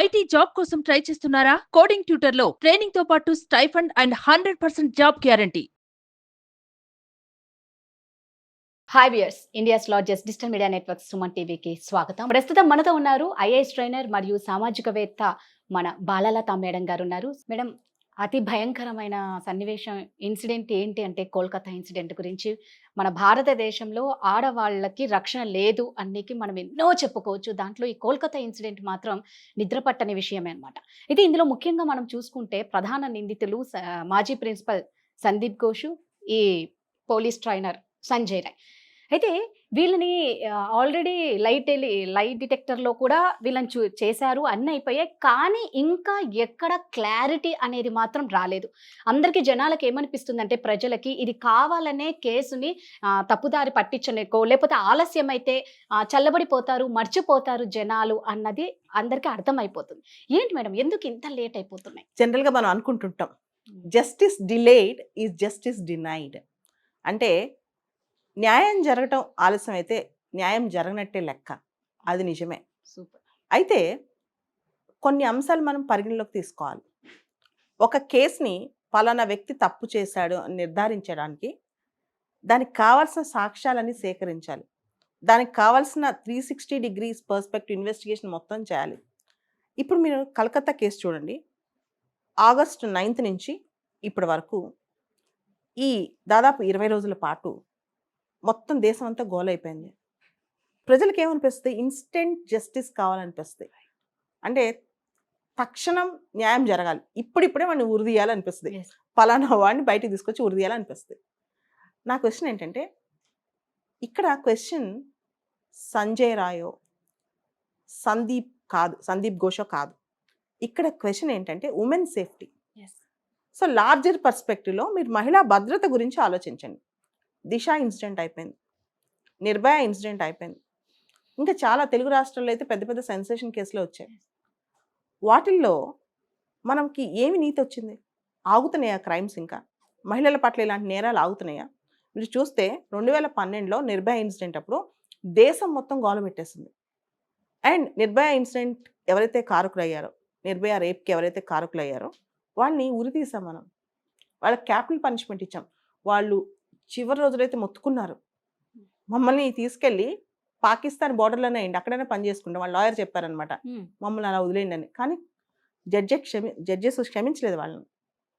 IT job కోసం try చేస్తున్నారా? Coding tutor లో ట్రైనింగ్ తో పాటు stipend and 100% job guarantee. Hi viewers, India's largest digital media network Suman టీవీకి స్వాగతం. ప్రస్తుతం మనతో ఉన్నారు ఐఏఎస్ ట్రైనర్ మరియు సామాజికవేత్త మన బాలలత మేడం గారు ఉన్నారు. మేడం, అతి భయంకరమైన సన్నివేశం ఇన్సిడెంట్ ఏంటి అంటే కోల్కతా ఇన్సిడెంట్ గురించి. మన భారతదేశంలో ఆడవాళ్ళకి రక్షణ లేదు అన్నికి మనం ఎన్నో చెప్పుకోవచ్చు. దాంట్లో ఈ కోల్కతా ఇన్సిడెంట్ మాత్రం నిద్రపట్టని విషయమే అనమాట. అయితే ఇందులో ముఖ్యంగా మనం చూసుకుంటే ప్రధాన నిందితులు మాజీ ప్రిన్సిపల్ సందీప్ ఘోష్, ఈ పోలీస్ ట్రైనర్ సంజయ్ రాయ్. అయితే వీళ్ళని ఆల్రెడీ లైట్ డిటెక్టర్లో కూడా వీళ్ళని చేశారు, అన్నీ అయిపోయాయి. కానీ ఇంకా ఎక్కడ క్లారిటీ అనేది మాత్రం రాలేదు. అందరికీ జనాలకు ఏమనిపిస్తుందంటే, ప్రజలకి ఇది కావాలనే కేసుని తప్పుదారి పట్టించనికో, లేకపోతే ఆలస్యమైతే చల్లబడిపోతారు, మర్చిపోతారు జనాలు అన్నది అందరికీ అర్థమైపోతుంది. ఏంటి మేడం, ఎందుకు ఇంత లేట్ అయిపోతున్నాయి? జనరల్గా మనం అనుకుంటుంటాం, justice delayed is justice denied. అంటే న్యాయం జరగటం ఆలస్యం అయితే న్యాయం జరగనట్టే లెక్క. అది నిజమే. సూపర్. అయితే కొన్ని అంశాలు మనం పరిగణలోకి తీసుకోవాలి. ఒక కేసుని పలానా వ్యక్తి తప్పు చేశాడు అని నిర్ధారించడానికి దానికి కావాల్సిన సాక్ష్యాలని సేకరించాలి. దానికి కావాల్సిన 360 degrees పర్స్పెక్టివ్ ఇన్వెస్టిగేషన్ మొత్తం చేయాలి. ఇప్పుడు మీరు కలకత్తా కేసు చూడండి. ఆగస్టు 9th నుంచి ఇప్పటి వరకు ఈ దాదాపు 20 రోజుల పాటు మొత్తం దేశం అంతా గోలైపోయింది. ప్రజలకు ఏమనిపిస్తుంది? ఇన్స్టెంట్ జస్టిస్ కావాలనిపిస్తుంది. అంటే తక్షణం న్యాయం జరగాలి, ఇప్పుడిప్పుడే వాడిని ఉరిదీయాలనిపిస్తుంది, పలానా వాడిని బయటికి తీసుకొచ్చి ఉరిదీయాలనిపిస్తుంది. నా క్వశ్చన్ ఏంటంటే, ఇక్కడ క్వశ్చన్ సంజయ్ రాయో సందీప్ ఘోషో కాదు. ఇక్కడ క్వశ్చన్ ఏంటంటే ఉమెన్ సేఫ్టీ. సో లార్జర్ పర్స్పెక్టివ్లో మీరు మహిళా భద్రత గురించి ఆలోచించండి. దిశ ఇన్సిడెంట్ అయిపోయింది, నిర్భయ ఇన్సిడెంట్ అయిపోయింది, ఇంకా చాలా తెలుగు రాష్ట్రాల్లో అయితే పెద్ద పెద్ద సెన్సేషన్ కేసులు వచ్చాయి. వాటిల్లో మనకి ఏమి నీతి వచ్చింది? ఆగుతున్నాయా క్రైమ్స్? ఇంకా మహిళల పట్ల ఇలాంటి నేరాలు ఆగుతున్నాయా? మీరు చూస్తే 2012లో నిర్భయ ఇన్సిడెంట్ అప్పుడు దేశం మొత్తం గోల పెట్టేసింది. అండ్ నిర్భయ ఇన్సిడెంట్ ఎవరైతే కారకులయ్యారో, నిర్భయ రేప్కి ఎవరైతే కారకులయ్యారో వాళ్ళని ఉరితీసాం. మనం వాళ్ళకి క్యాపిటల్ పనిష్మెంట్ ఇచ్చాం. వాళ్ళు చివరి రోజులైతే మొత్తుకున్నారు, మమ్మల్ని తీసుకెళ్ళి పాకిస్తాన్ బోర్డర్లోనే అయ్యండి, అక్కడైనా పని చేసుకుంటాం. వాళ్ళ లాయర్ చెప్పారనమాట, మమ్మల్ని అలా వదిలేయండి అని. కానీ జడ్జెస్ క్షమించలేదు వాళ్ళని.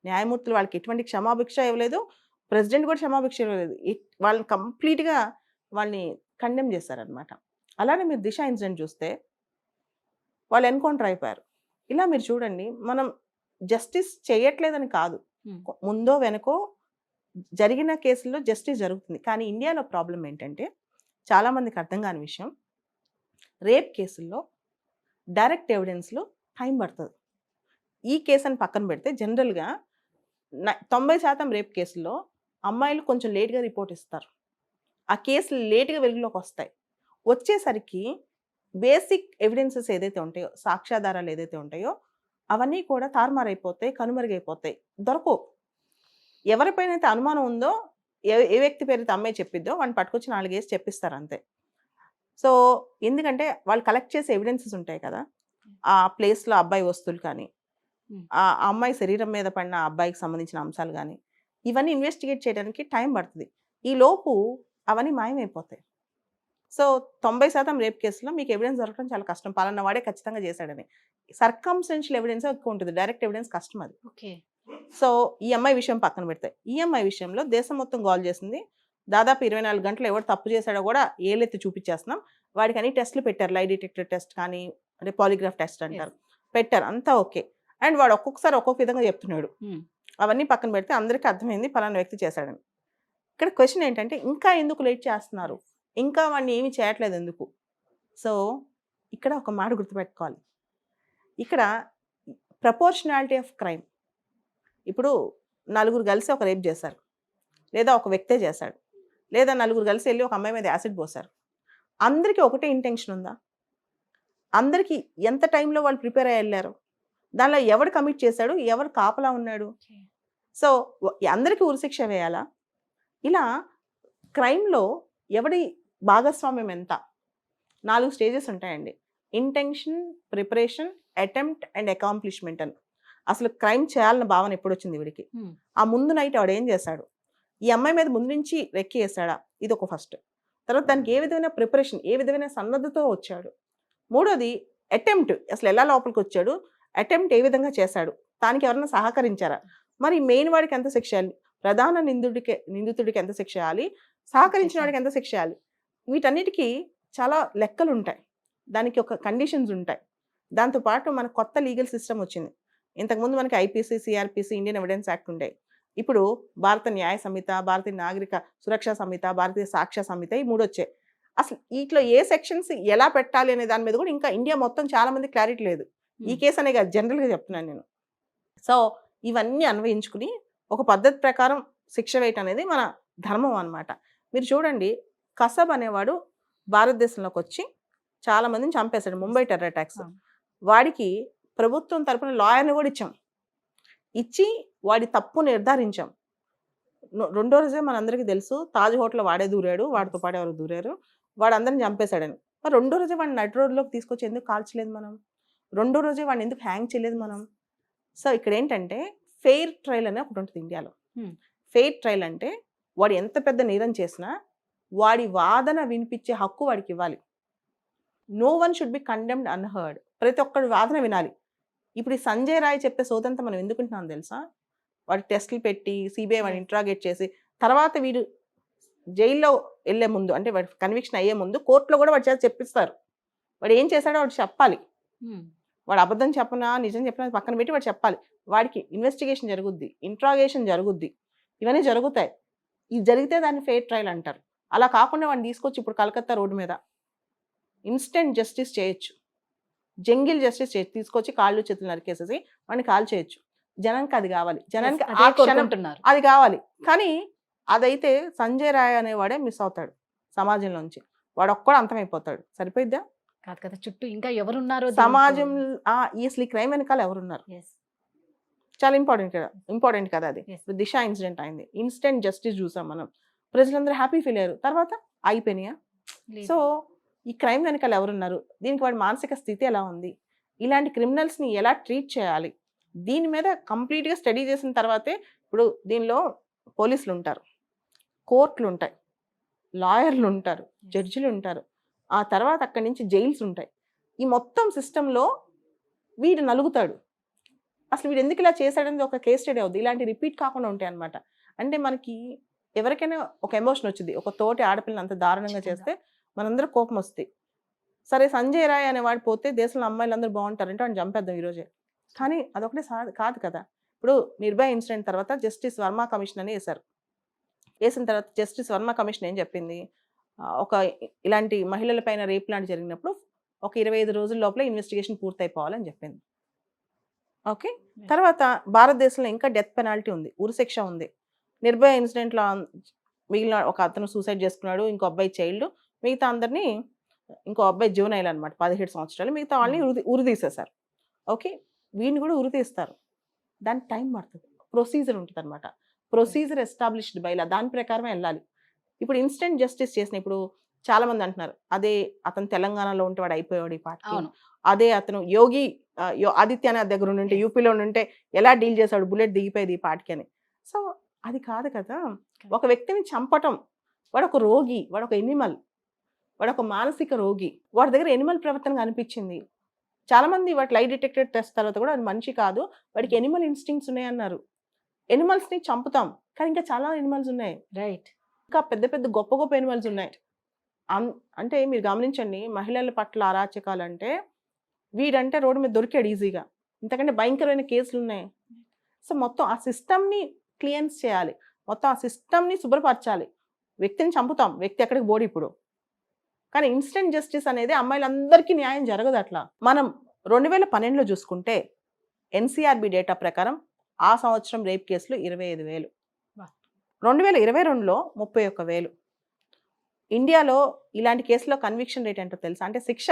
న్యాయమూర్తులు వాళ్ళకి ఎటువంటి క్షమాభిక్ష ఇవ్వలేదు, ప్రెసిడెంట్ కూడా క్షమాభిక్ష ఇవ్వలేదు. వాళ్ళని కంప్లీట్గా వాళ్ళని కండెమ్ చేశారనమాట. అలానే మీరు దిశ ఇన్సిడెంట్ చూస్తే వాళ్ళు ఎన్కౌంటర్ అయిపోయారు. ఇలా మీరు చూడండి, మనం జస్టిస్ చేయట్లేదని కాదు, ముందో వెనకో జరిగిన కేసుల్లో జస్టిస్ జరుగుతుంది. కానీ ఇండియాలో ప్రాబ్లం ఏంటంటే, చాలామందికి అర్థం కాని విషయం, రేప్ కేసుల్లో డైరెక్ట్ ఎవిడెన్స్లో టైం పడుతుంది. ఈ కేసుని పక్కన పెడితే జనరల్గా 90% రేప్ కేసుల్లో అమ్మాయిలు కొంచెం లేట్గా రిపోర్ట్ ఇస్తారు. ఆ కేసులు లేట్గా వెలుగులోకి వస్తాయి. వచ్చేసరికి బేసిక్ ఎవిడెన్సెస్ ఏదైతే ఉంటాయో, సాక్ష్యాధారాలు ఏదైతే ఉంటాయో అవన్నీ కూడా తారుమారైపోతాయి, కనుమరుగైపోతాయి, దొరకవు. ఎవరిపైన అయితే అనుమానం ఉందో, ఏ వ్యక్తి పేరైతే అమ్మాయి చెప్పిద్దో వాడిని పట్టుకొచ్చి 4 కేసు చెప్పిస్తారు అంతే. సో ఎందుకంటే వాళ్ళు కలెక్ట్ చేసే ఎవిడెన్సెస్ ఉంటాయి కదా, ఆ ప్లేస్లో అబ్బాయి వస్తువులు కానీ, ఆ అమ్మాయి శరీరం మీద పడిన అబ్బాయికి సంబంధించిన అంశాలు కానీ, ఇవన్నీ ఇన్వెస్టిగేట్ చేయడానికి టైం పడుతుంది. ఈ లోపు అవన్నీ మాయమైపోతాయి. సో 90% రేప్ కేసులో మీకు ఎవిడెన్స్ దొరకడం చాలా కష్టం. పలానా వాడే ఖచ్చితంగా చేశాడని. సర్కమ్స్టెన్షియల్ ఎవిడెన్స్ ఎక్కువ ఉంటుంది, డైరెక్ట్ ఎవిడెన్స్ కష్టం అది. ఓకే. సో ఈ అమ్మాయి విషయం పక్కన పెడతాయి. ఈ అమ్మాయి విషయంలో దేశం మొత్తం గోల్ చేసింది. దాదాపు 24 గంటలు ఎవరు తప్పు చేశాడో కూడా ఏలెత్తి చూపించేస్తున్నాం. వాడికి అన్ని టెస్టులు పెట్టారు, లై డిటెక్టర్ టెస్ట్ కానీ, అంటే పాలిగ్రాఫ్ టెస్ట్ అంటారు, పెట్టారు, అంతా ఓకే. అండ్ వాడు ఒక్కొక్కసారి ఒక్కొక్క విధంగా చెప్తున్నాడు. అవన్నీ పక్కన పెడితే అందరికీ అర్థమైంది పలానా వ్యక్తి చేశాడని. ఇక్కడ క్వశ్చన్ ఏంటంటే, ఇంకా ఎందుకు లేట్ చేస్తున్నారు? ఇంకా వాడిని ఏమీ చేయట్లేదు ఎందుకు? సో ఇక్కడ ఒక మాట గుర్తుపెట్టుకోవాలి, ఇక్కడ ప్రపోర్షనాలిటీ ఆఫ్ క్రైమ్. ఇప్పుడు 4 కలిసి ఒక రేప్ చేశారు, లేదా ఒక వ్యక్తే చేశాడు, లేదా 4 కలిసి వెళ్ళి ఒక అమ్మాయి మీద యాసిడ్ పోసారు. అందరికీ ఒకటే ఇంటెన్షన్ ఉందా? అందరికీ ఎంత టైంలో వాళ్ళు ప్రిపేర్ అయ్యి వెళ్ళారు? దానిలో ఎవడు కమిట్ చేశాడు, ఎవరు కాపలా ఉన్నాడు? సో అందరికీ ఉరిశిక్ష వేయాలా? ఇలా క్రైమ్లో ఎవడి భాగస్వామ్యం ఎంత? 4 స్టేజెస్ ఉంటాయండి. Intention, preparation, attempt and accomplishment అని. అసలు క్రైమ్ చేయాలన్న భావన ఎప్పుడు వచ్చింది వీడికి? ఆ ముందు నైట్ వాడు ఏం చేశాడు? ఈ అమ్మాయి మీద ముందు నుంచి రెక్కి వేసాడా? ఇది ఒక ఫస్ట్. తర్వాత దానికి ఏ విధమైన ప్రిపరేషన్, ఏ విధమైన సన్నద్ధతో వచ్చాడు? మూడోది అటెంప్ట్, అసలు ఎలా లోపలికి వచ్చాడు, అటెంప్ట్ ఏ విధంగా చేశాడు, దానికి ఎవరైనా సహకరించారా? మరి మెయిన్ వాడికి ఎంత శిక్ష చేయాలి, ప్రధాన నిందితుడికి ఎంత శిక్ష చేయాలి, సహకరించిన వాడికి ఎంత శిక్ష చేయాలి? వీటన్నిటికీ చాలా లెక్కలు ఉంటాయి, దానికి ఒక కండిషన్స్ ఉంటాయి. దాంతోపాటు మన కొత్త లీగల్ సిస్టమ్ వచ్చింది. ఇంతకుముందు మనకి IPC, CrPC, Indian evidence act ఉంటాయి. ఇప్పుడు భారత న్యాయ సంహిత, భారతీయ నాగరిక సురక్షా సంహిత, భారతీయ సాక్ష్య సంహిత, ఈ 3 వచ్చాయి. అసలు వీటిలో ఏ సెక్షన్స్ ఎలా పెట్టాలి అనే దాని మీద కూడా ఇంకా ఇండియా మొత్తం చాలా మంది క్లారిటీ లేదు. ఈ కేసు అనే కాదు, జనరల్గా చెప్తున్నాను నేను. సో ఇవన్నీ అన్వయించుకుని ఒక పద్ధతి ప్రకారం శిక్ష వేయటం అనేది మన ధర్మం అన్నమాట. మీరు చూడండి, కసబ్ అనేవాడు భారతదేశంలోకి వచ్చి చాలా మందిని చంపేశాడు, ముంబై టెర్రర్ అటాక్స్. వాడికి ప్రభుత్వం తరపున లాయర్ని కూడా ఇచ్చి వాడి తప్పు నిర్ధారించాం. రెండో రోజే మనందరికీ తెలుసు, తాజ్ హోటల్ వాడే దూరాడు, వాడితో పాటు ఎవరు దూరారు, వాడు అందరిని చంపేశాడని. మరి రెండో రోజే వాడిని నడి రోడ్లోకి తీసుకొచ్చి ఎందుకు కాల్చలేదు మనం? రెండో రోజే వాడిని ఎందుకు హ్యాంగ్ చేయలేదు మనం? సో ఇక్కడ ఏంటంటే ఫెయిర్ ట్రయల్ అనే ఒకటి ఉంటుంది ఇండియాలో. ఫెయిర్ ట్రయల్ అంటే వాడు ఎంత పెద్ద నేరం చేసినా వాడి వాదన వినిపించే హక్కు వాడికి ఇవ్వాలి. No one should be condemned unheard. ప్రతి ఒక్కడి వాదన వినాలి. ఇప్పుడు ఈ సంజయ్ రాయ్ చెప్పే సోదంతా మనం ఎందుకుంటున్నాం తెలుసా? వాడి టెస్టులు పెట్టి సిబిఐ వాడిని ఇంట్రాగేట్ చేసి తర్వాత వీడు జైల్లో వెళ్ళే ముందు, అంటే వాడి కన్విక్షన్ అయ్యే ముందు కోర్టులో కూడా వాడి చేత చెప్పిస్తారు. వాడు ఏం చేశాడో వాడు చెప్పాలి. వాడు అబద్ధం చెప్పనా నిజం చెప్పినా పక్కన పెట్టి వాడు చెప్పాలి. వాడికి ఇన్వెస్టిగేషన్ జరుగుద్ది, ఇంట్రాగేషన్ జరుగుద్ది, ఇవన్నీ జరుగుతాయి. ఇది జరిగితే దాన్ని ఫెయిర్ ట్రయల్ అంటారు. అలా కాకుండా వాడిని తీసుకొచ్చి ఇప్పుడు కలకత్తా రోడ్డు మీద ఇన్స్టెంట్ జస్టిస్ చేయొచ్చు, జంగిల్ జస్టిస్ చేయొచ్చు. తీసుకొచ్చి కాళ్ళు చేతులు నరికేసేసి వాడిని కాల్ చేయొచ్చు. జనానికి అది కావాలి, జనానికి ఆ క్షణం అది కావాలి. కానీ అదైతే సంజయ్ రాయ్ అనేవాడే మిస్ అవుతాడు సమాజంలోంచి. వాడు ఒక్కడు అంతమైపోతాడు. సరిపోయిద్దా? కాదు కదా, చుట్టూ ఇంకా ఎవరున్నారో సమాజం అసలు ఈ క్రైమ్ వెనకాల ఎవరున్నారు చాలా ఇంపార్టెంట్ కదా అది. ఇప్పుడు దిశ ఇన్సిడెంట్ అయింది, ఇన్స్టెంట్ జస్టిస్ చూసాం మనం, ప్రజలందరూ హ్యాపీ ఫీల్ అయ్యారు. తర్వాత అయిపోయినాయా? సో ఈ క్రైమ్ వెనకాల ఎవరున్నారు, దీనికి వాడి మానసిక స్థితి ఎలా ఉంది, ఇలాంటి క్రిమినల్స్ని ఎలా ట్రీట్ చేయాలి, దీని మీద కంప్లీట్గా స్టడీ చేసిన తర్వాతే. ఇప్పుడు దీనిలో పోలీసులు ఉంటారు, కోర్టులు ఉంటాయి, లాయర్లు ఉంటారు, జడ్జిలు ఉంటారు, ఆ తర్వాత అక్కడి నుంచి జైల్స్ ఉంటాయి. ఈ మొత్తం సిస్టంలో వీడు నలుగుతాడు. అసలు వీడు ఎందుకు ఇలా చేశాడనేది ఒక కేస్ స్టడీ అవుతుంది. ఇలాంటి రిపీట్ కాకుండా ఉంటాయి అన్నమాట. అంటే మనకి ఎవరికైనా ఒక ఎమోషన్ వచ్చింది, ఒక తోటి ఆడపిల్లని అంత దారుణంగా చేస్తే మనందరూ కోపం వస్తుంది. సరే సంజయ్ రాయ్ అనేవాడు పోతే దేశంలో అమ్మాయిలు అందరూ బాగుంటారంటే వాడిని చంపేద్దాం ఈరోజే. కానీ అదొకటే కాదు కదా. ఇప్పుడు నిర్భయ ఇన్సిడెంట్ తర్వాత జస్టిస్ వర్మ కమిషన్ అని వేశారు. వేసిన తర్వాత జస్టిస్ వర్మ కమిషన్ ఏం చెప్పింది, ఒక ఇలాంటి మహిళల పైన రేప్ లాంటి జరిగినప్పుడు ఒక 25 రోజుల లోపల ఇన్వెస్టిగేషన్ పూర్తయిపోవాలని చెప్పింది. ఓకే, తర్వాత భారతదేశంలో ఇంకా డెత్ పెనాల్టీ ఉంది, ఉరిశిక్ష ఉంది. నిర్భయ ఇన్సిడెంట్లో మిగిలిన ఒక అతను సూసైడ్ చేసుకున్నాడు, ఇంకో అబ్బాయి చైల్డ్, మిగతా అందరినీ, ఇంకో అబ్బాయి జూనైల్ అనమాట 17 సంవత్సరాలు, మిగతా వాళ్ళని ఉరి తీసేశారు. ఓకే, వీడిని కూడా ఉరి తీస్తారు. దానికి టైం పడుతుంది, ప్రొసీజర్ ఉంటుంది అనమాట. ప్రొసీజర్ ఎస్టాబ్లిష్డ్ బై లా, దాని ప్రకారమే వెళ్ళాలి. ఇప్పుడు ఇన్స్టెంట్ జస్టిస్ చేసిన ఇప్పుడు చాలా మంది అంటున్నారు, అదే అతను తెలంగాణలో ఉంటే వాడు అయిపోయాడు ఈ పార్టీ, అదే అతను యోగి ఆదిత్యనాథ్ దగ్గర ఉంటే యూపీలో ఉంటే ఎలా డీల్ చేశాడు, బుల్లెట్ దిగిపోయేది ఈ పార్టీకి అని. సో అది కాదు కదా. ఒక వ్యక్తిని చంపటం, వాడు ఒక రోగి, వాడు ఒక ఎనిమల్, వాడు ఒక మానసిక రోగి, వాడి దగ్గర ఎనిమల్ ప్రవర్తన కనిపించింది. చాలా మంది వాటి లై డిటెక్టెడ్ టెస్ట్ తర్వాత కూడా అది మనిషి కాదు, వాడికి ఎనిమల్ ఇన్స్టింక్ట్స్ ఉన్నాయన్నారు. ఎనిమల్స్ని చంపుతాం, కానీ ఇంకా చాలా ఎనిమల్స్ ఉన్నాయి, రైట్, ఇంకా పెద్ద పెద్ద గొప్ప గొప్ప ఎనిమల్స్ ఉన్నాయి. అంటే మీరు గమనించండి, మహిళల పట్ల అరాచకాలు అంటే వీడంటే రోడ్డు మీద దొరికాడు ఈజీగా, ఇంతకంటే భయంకరమైన కేసులు ఉన్నాయి. సో మొత్తం ఆ సిస్టమ్ని క్లియన్స్ చేయాలి, మొత్తం ఆ సిస్టమ్ని శుభ్రపరచాలి. వ్యక్తిని చంపుతాం, వ్యక్తి ఎక్కడికి పోడు ఇప్పుడు. కానీ ఇన్స్టెంట్ జస్టిస్ అనేది అమ్మాయిలందరికీ న్యాయం జరగదు అట్లా. మనం 2012లో చూసుకుంటే ఎన్సీఆర్బీ డేటా ప్రకారం ఆ సంవత్సరం రేప్ కేసులు 25,000, 2022లో 31,000. ఇండియాలో ఇలాంటి కేసులో కన్విక్షన్ రేట్ ఏంటో తెలుసా? అంటే శిక్ష,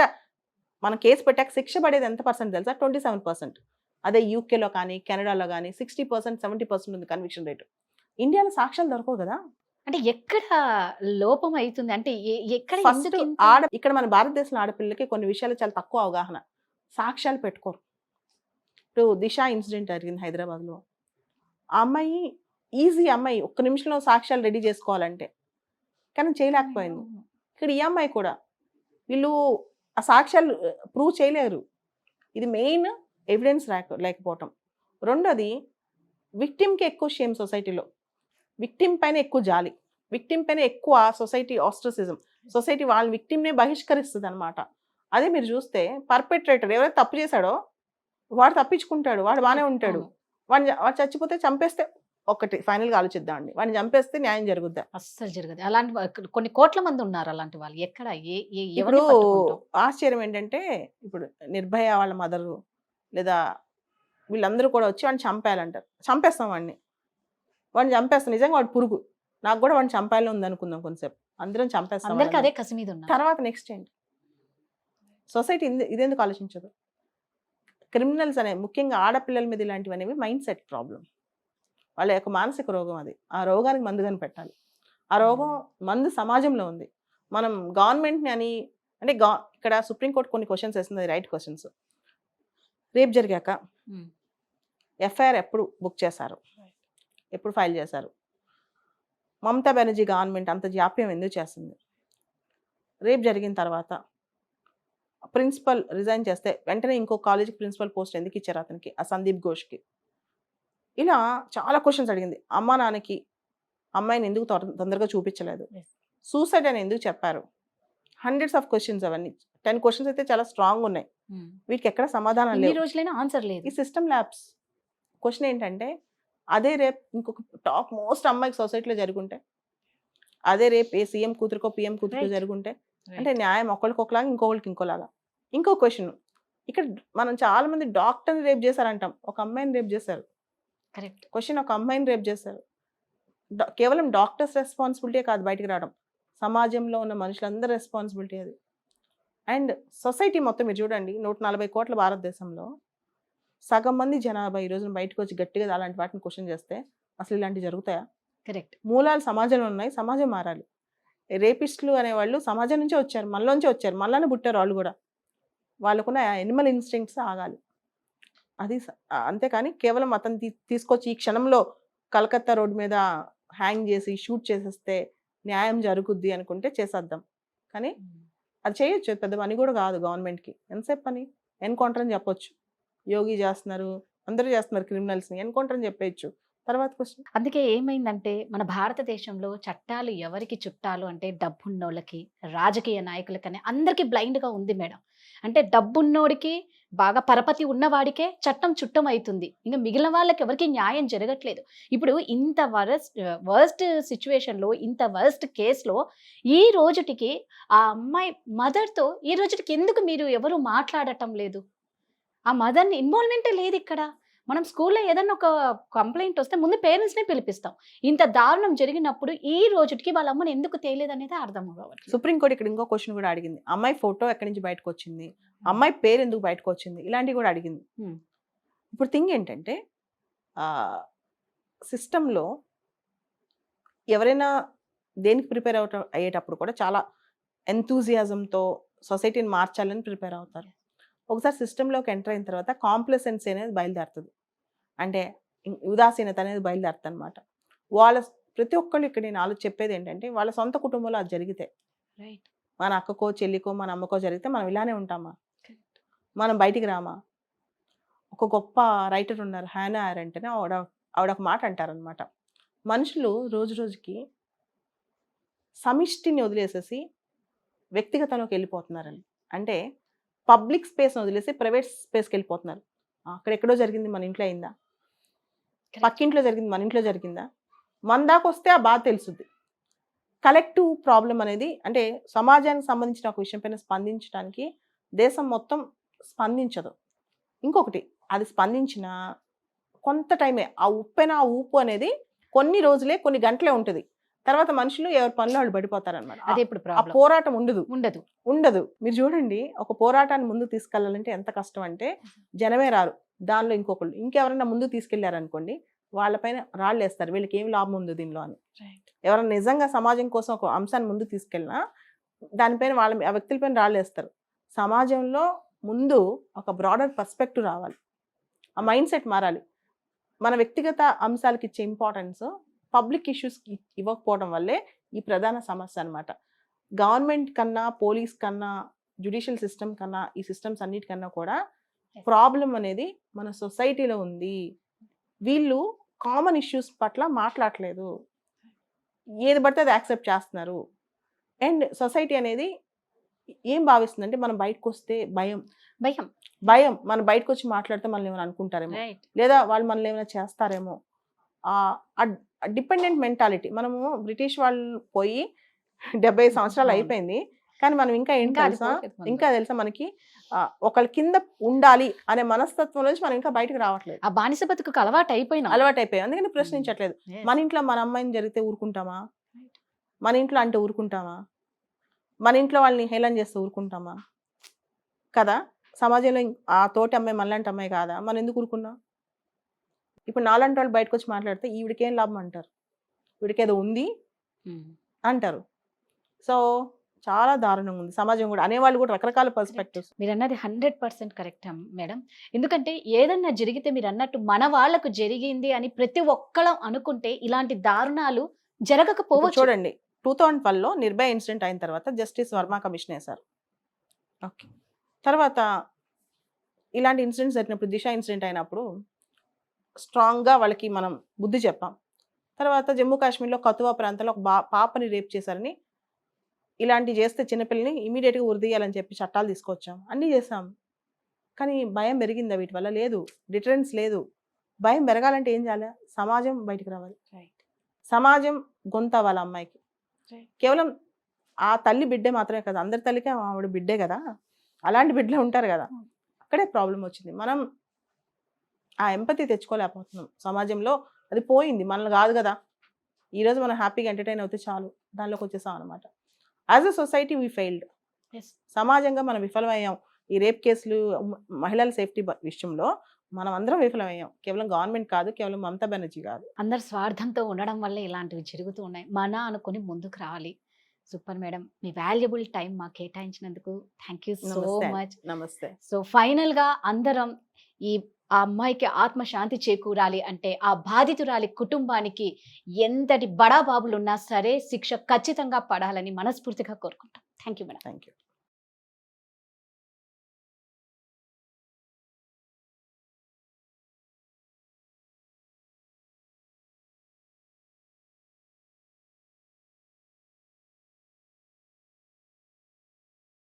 మన కేసు పెట్టాక శిక్ష పడేది ఎంత పర్సెంట్ తెలుసా? 27%. అదే యూకేలో కానీ కెనడాలో కానీ 60%, 70% ఉంది కన్విక్షన్ రేటు. ఇండియాలో సాక్ష్యాలు దొరకవు కదా. అంటే ఎక్కడ లోపం అవుతుంది అంటే ఎక్కడ ఇక్కడ మన భారతదేశంలో ఆడపిల్లలకి కొన్ని విషయాలు చాలా తక్కువ అవగాహన. సాక్ష్యాలు పెట్టుకోరు, ఇప్పుడు దిశ ఇన్సిడెంట్ జరిగింది హైదరాబాద్లో. ఆ అమ్మాయి ఈజీ, అమ్మాయి ఒక్క నిమిషంలో సాక్ష్యాలు రెడీ చేసుకోవాలంటే, కానీ చేయలేకపోయింది. ఇక్కడ ఈ అమ్మాయి కూడా వీళ్ళు ఆ సాక్ష్యాలు ప్రూవ్ చేయలేరు. ఇది మెయిన్ ఎవిడెన్స్ లేకపోవటం. రెండోది విక్టిమ్కి ఎక్కువ షేమ్ సొసైటీలో, విక్టిమ్ పైన ఎక్కువ జాలి, విక్టిమ్ పైన ఎక్కువ సొసైటీ ఆస్ట్రసిజం, సొసైటీ వాళ్ళ విక్టిమ్నే బహిష్కరిస్తుంది అనమాట. అదే మీరు చూస్తే పర్పెట్రేటర్ ఎవరైతే తప్పు చేశాడో వాడు తప్పించుకుంటాడు, వాడు బాగానే ఉంటాడు. వాడు చచ్చిపోతే చంపేస్తే ఒకటి ఫైనల్గా ఆలోచిద్దామండి, వాడిని చంపేస్తే న్యాయం జరుగుద్దా? అస్సలు జరగదు. అలాంటి కొన్ని కోట్ల మంది ఉన్నారు అలాంటి వాళ్ళు. ఎక్కడ ఇప్పుడు ఆశ్చర్యం ఏంటంటే, ఇప్పుడు నిర్భయ వాళ్ళ మదరు లేదా వీళ్ళందరూ కూడా వచ్చి వాడిని చంపేయాలంటారు. చంపేస్తాం వాడిని చంపేస్తాం. నిజంగా వాడు పురుగు, నాకు కూడా వాడిని చంపాలని ఉంది అనుకుందాం కొంతసేపు, అందరం చంపేస్తాం. అదే కసి మీద ఉన్నారు. తర్వాత నెక్స్ట్ ఏంటి? సొసైటీ ఇదెందుకు ఆలోచించదు? క్రిమినల్స్ అనే ముఖ్యంగా ఆడపిల్లల మీద ఇలాంటివి అనేవి మైండ్ సెట్ ప్రాబ్లం, వాళ్ళ యొక్క మానసిక రోగం. అది ఆ రోగానికి మందు కనిపెట్టాలి. ఆ రోగం మందు సమాజంలో ఉంది. మనం గవర్నమెంట్ని అని అంటే ఇక్కడ సుప్రీంకోర్టు కొన్ని క్వశ్చన్స్ వేస్తుంది, రైట్ క్వశ్చన్స్. రేప్ జరిగాక ఎఫ్ఐఆర్ ఎప్పుడు బుక్ చేశారు, ఎప్పుడు ఫైల్ చేశారు? మమతా బెనర్జీ గవర్నమెంట్ అంత జాప్యం ఎందుకు చేస్తుంది? రేప్ జరిగిన తర్వాత ప్రిన్సిపల్ రిజైన్ చేస్తే వెంటనే ఇంకో కాలేజీకి ప్రిన్సిపల్ పోస్ట్ ఎందుకు ఇచ్చారు అతనికి, ఆ సందీప్ ఘోష్కి? ఇలా చాలా క్వశ్చన్స్ అడిగింది. అమ్మా నాన్నకి అమ్మాయిని ఎందుకు తొందరగా చూపించలేదు? సూసైడ్ అని ఎందుకు చెప్పారు? Hundreds of questions. అవన్నీ 10 క్వశ్చన్స్ అయితే చాలా స్ట్రాంగ్ ఉన్నాయి. వీటికి ఎక్కడ సమాధానం లేదు, ఆన్సర్ లేదు. ఈ సిస్టమ్ ల్యాబ్స్. క్వశ్చన్ ఏంటంటే, అదే రేపు ఇంకొక టాప్ మోస్ట్ అమ్మాయికి సొసైటీలో జరుగుంటే, అదే రేపు ఏ సీఎం కూతురుకో పిఎం కూతురుకో జరుగుంటే, అంటే న్యాయం ఒకరికొకలాగా ఇంకొకరికి ఇంకోలాగా. ఇంకో క్వశ్చన్, ఇక్కడ మనం చాలా మంది డాక్టర్ని రేప్ చేశారంటాం, ఒక అమ్మాయిని రేప్ చేశారు. కరెక్ట్ క్వశ్చన్, ఒక అమ్మాయిని రేప్ చేశారు. కేవలం డాక్టర్స్ రెస్పాన్సిబిలిటీ కాదు బయటికి రావడం, సమాజంలో ఉన్న మనుషులందరూ రెస్పాన్సిబిలిటీ అది. అండ్ సొసైటీ మొత్తం మీరు చూడండి, 140 కోట్ల భారతదేశంలో సగం మంది జనాభా ఈ రోజున బయటకు వచ్చి గట్టిగా అలాంటి వాటిని క్వశ్చన్ చేస్తే అసలు ఇలాంటివి జరుగుతాయా? కరెక్ట్. మూలాలు సమాజంలో ఉన్నాయి, సమాజం మారాలి. రేపిస్టులు అనేవాళ్ళు సమాజం నుంచే వచ్చారు, మనలోంచే వచ్చారు, మనలోనే పుట్టారు వాళ్ళు కూడా. వాళ్ళకున్న ఎనిమల్ ఇన్స్టింక్ట్స్ ఆగాలి. అది అంతేకాని కేవలం అతను తీసుకొచ్చి ఈ క్షణంలో కలకత్తా రోడ్డు మీద హ్యాంగ్ చేసి షూట్ చేసేస్తే న్యాయం జరుగుద్ది అనుకుంటే చేసేద్దాం. కానీ అది చేయొచ్చు, పెద్ద పని కూడా కాదు గవర్నమెంట్కి. ఎంతసేపు పని? ఎన్కౌంటర్ అని చెప్పొచ్చు, యోగి చేస్తున్నారు, అందరూ చేస్తున్నారు క్రిమినల్స్ని, ఎన్కౌంటర్ అని చెప్పేయచ్చు. తర్వాత క్వశ్చన్. అందుకే ఏమైందంటే మన భారతదేశంలో చట్టాలు ఎవరికి చుట్టాలు అంటే డబ్బున్నోళ్ళకి, రాజకీయ నాయకులకనే అందరికీ బ్లైండ్గా ఉంది మేడం. అంటే డబ్బున్నోడికి, బాగా పరపతి ఉన్నవాడికే చట్టం చుట్టం అవుతుంది, ఇంకా మిగిలిన వాళ్ళకి ఎవరికి న్యాయం జరగట్లేదు. ఇప్పుడు ఇంత వర్స్ట్ సిచ్యువేషన్లో, ఇంత వర్స్ట్ కేసులో ఈ రోజుటికి ఆ అమ్మాయి మదర్తో ఈ రోజుటికి ఎందుకు మీరు ఎవరు మాట్లాడటం లేదు? ఆ మదర్ని ఇన్వాల్వ్మెంటే లేదు ఇక్కడ. మనం స్కూల్లో ఏదన్నా ఒక కంప్లైంట్ వస్తే ముందు పేరెంట్స్నే పిలిపిస్తాం. ఇంత దారుణం జరిగినప్పుడు ఈ రోజుకి వాళ్ళ అమ్మని ఎందుకు తేలేదు అనేది అర్థం కావచ్చు. సుప్రీంకోర్టు ఇక్కడ ఇంకో క్వశ్చన్ కూడా అడిగింది, అమ్మాయి ఫోటో ఎక్కడి నుంచి బయటకు వచ్చింది, అమ్మాయి పేరు ఎందుకు బయటకు వచ్చింది, ఇలాంటివి కూడా అడిగింది. ఇప్పుడు థింగ్ ఏంటంటే, సిస్టంలో ఎవరైనా దేనికి ప్రిపేర్ అయ్యేటప్పుడు కూడా చాలా ఎంతూజియాజంతో సొసైటీని మార్చాలని ప్రిపేర్ అవుతారు. ఒకసారి సిస్టంలోకి ఎంటర్ అయిన తర్వాత కాంప్లసెన్సీ అనేది బయలుదేరుతుంది, అంటే ఉదాసీనత అనేది బయలుదేరుతుంది అనమాట. వాళ్ళ ప్రతి ఒక్కళ్ళు ఇక్కడ నేను చెప్పేది ఏంటంటే, వాళ్ళ సొంత కుటుంబంలో అది జరిగితే, మన అక్కకో చెల్లికో మన అమ్మకో జరిగితే మనం ఇలానే ఉంటామా? మనం బయటికి రామా? ఒక గొప్ప రైటర్ ఉన్నారు, హ్యానా ఆరెంట్ అని, ఆవిడ ఒక మాట అంటారనమాట, మనుషులు రోజు రోజుకి సమిష్టిని వదిలేసేసి వ్యక్తిగతంలోకి వెళ్ళిపోతున్నారని. అంటే పబ్లిక్ స్పేస్ని వదిలేసి ప్రైవేట్ స్పేస్కి వెళ్ళిపోతున్నారు. అక్కడెక్కడో జరిగింది మన ఇంట్లో అయిందా, పక్కింట్లో జరిగింది మన ఇంట్లో జరిగిందా, మన దాకా వస్తే ఆ బాధ తెలుస్తుంది. కలెక్టివ్ ప్రాబ్లం అనేది, అంటే సమాజానికి సంబంధించిన ఒక విషయం పైన స్పందించడానికి దేశం మొత్తం స్పందించదు. ఇంకొకటి, అది స్పందించిన కొంత టైమే, ఆ ఉప్పైన ఆ ఊపు అనేది కొన్ని రోజులే కొన్ని గంటలే ఉంటుంది. తర్వాత మనుషులు ఎవరి పనులు వాళ్ళు పడిపోతారనమాట. అదే ఇప్పుడు ఆ పోరాటం ఉండదు. మీరు చూడండి, ఒక పోరాటాన్ని ముందుకు తీసుకెళ్లాలంటే ఎంత కష్టం అంటే, జనమే రారు, దానిలో ఇంకెవరైనా ముందుకు తీసుకెళ్లారనుకోండి, వాళ్ళపైన రాళ్ళు వేస్తారు, వీళ్ళకి ఏం లాభం ఉంది దీనిలో అని. ఎవరైనా నిజంగా సమాజం కోసం ఒక అంశాన్ని ముందుకు తీసుకెళ్ళినా దానిపైన ఆ వ్యక్తులపైన రాళ్ళు వేస్తారు. సమాజంలో ముందు ఒక బ్రాడర్ పర్స్పెక్టివ్ రావాలి. ఆ మైండ్ సెట్ మారాలి. మన వ్యక్తిగత అంశాలకు ఇచ్చే ఇంపార్టెన్స్ పబ్లిక్ ఇష్యూస్కి ఇవ్వకపోవడం వల్లే ఈ ప్రధాన సమస్య అనమాట. గవర్నమెంట్ కన్నా, పోలీస్ కన్నా, జ్యుడిషియల్ సిస్టమ్ కన్నా, ఈ సిస్టమ్స్ అన్నిటికన్నా కూడా ప్రాబ్లం అనేది మన సొసైటీలో ఉంది. వీళ్ళు కామన్ ఇష్యూస్ పట్ల మాట్లాడలేదు, ఏది పడితే అది యాక్సెప్ట్ చేస్తున్నారు. అండ్ సొసైటీ అనేది ఏం భావిస్తుందంటే మనం బయటకు వస్తే భయం, మనం బయటకు వచ్చి మాట్లాడితే మనల్ని ఏమైనా అనుకుంటారేమో, లేదా వాళ్ళు మనల్ని ఏమైనా చేస్తారేమో. Dependent mentality. మనము బ్రిటిష్ వాళ్ళు పోయి 70 సంవత్సరాలు అయిపోయింది, కానీ మనం ఇంకా ఏంటి తెలుసా, ఇంకా తెలుసా మనకి ఒకళ్ళ కింద ఉండాలి అనే మనస్తత్వం నుంచి మనం ఇంకా బయటకు రావట్లేదు. ఆ బానిస బతుకు అలవాటు అయిపోయాం. అందుకని ప్రశ్నించట్లేదు. మన ఇంట్లో మన అమ్మాయిని జరిగితే ఊరుకుంటామా? మన ఇంట్లో అంటే ఊరుకుంటామా? మన ఇంట్లో వాళ్ళని హేళన చేస్తే ఊరుకుంటామా? కదా. సమాజంలో ఆ తోటి అమ్మాయి మనలాంటి అమ్మాయి కాదా, మనం ఎందుకు ఊరుకున్నాం? ఇప్పుడు నాలాంటి వాళ్ళు బయటకు వచ్చి మాట్లాడితే ఈవిడికేం లాభం అంటారు, వీడికేదో ఉంది అంటారు. సో చాలా దారుణంగా ఉంది సమాజం కూడా, అనేవాళ్ళు కూడా రకరకాల పర్స్పెక్టివ్స్. మీరు అన్నది 100% కరెక్ట్ మేడం. ఎందుకంటే ఏదన్నా జరిగితే మీరు అన్నట్టు మన వాళ్ళకు జరిగింది అని ప్రతి ఒక్కళ్ళం అనుకుంటే ఇలాంటి దారుణాలు జరగకపోవచ్చు. చూడండి, 2012లో నిర్భయ ఇన్సిడెంట్ అయిన తర్వాత జస్టిస్ వర్మ కమిషన్ వేశారు. ఓకే, తర్వాత ఇలాంటి ఇన్సిడెంట్స్ జరిగినప్పుడు, దిశ ఇన్సిడెంట్ అయినప్పుడు స్ట్రాంగ్గా వాళ్ళకి మనం బుద్ధి చెప్పాం. తర్వాత జమ్మూ కాశ్మీర్లో కతువా ప్రాంతంలో ఒక పాపని రేప్ చేశారని, ఇలాంటివి చేస్తే చిన్నపిల్లని ఇమీడియట్గా ఉరిదీయాలని చెప్పి చట్టాలు తీసుకొచ్చాం, అన్నీ చేసాం. కానీ భయం పెరిగిందా వీటి వల్ల? లేదు. డిటరెన్స్ లేదు. భయం పెరగాలంటే ఏం చేయాలి? సమాజం బయటకు రావాలి. సమాజం గొంతు అవ్వాలి అమ్మాయికి. కేవలం ఆ తల్లి బిడ్డే మాత్రమే కదా, అందరి తల్లికే ఆవిడ బిడ్డే కదా, అలాంటి బిడ్డలే ఉంటారు కదా. అక్కడే ప్రాబ్లం వచ్చింది. మనం ఆ ఎంపతి తెచ్చుకోలేకపోతున్నాం సమాజంలో. అది పోయింది, మనల్ని కాదు కదా. ఈరోజు మనం హ్యాపీగా ఎంటర్టైన్ అవుతే చాలు, దానిలోకి వచ్చేసాం అనమాట. As a society we failed. సమాజంగా మనం విఫలమయ్యాం. ఈ రేప్ కేసులు, మహిళల సేఫ్టీ విషయంలో మనం అందరం విఫలమయ్యాం. కేవలం గవర్నమెంట్ కాదు, కేవలం మమతా బెనర్జీ కాదు. అందరు స్వార్థంతో ఉండడం వల్ల ఇలాంటివి జరుగుతూ ఉన్నాయి. మన అనుకుని ముందుకు రావాలి. సూపర్ మేడం, మీ వాల్యుబుల్ టైం మాకు కేటాయించినందుకు థ్యాంక్ యూ సో మచ్. నమస్తే. సో ఫైనల్ గా అందరం ఆ అమ్మాయికి ఆత్మశాంతి చేకూరాలి అంటే ఆ బాధితురాలి కుటుంబానికి ఎంతటి బడా బాబులు ఉన్నా సరే శిక్ష ఖచ్చితంగా పడాలని మనస్ఫూర్తిగా కోరుకుంటాం. Thank you madam. Thank you.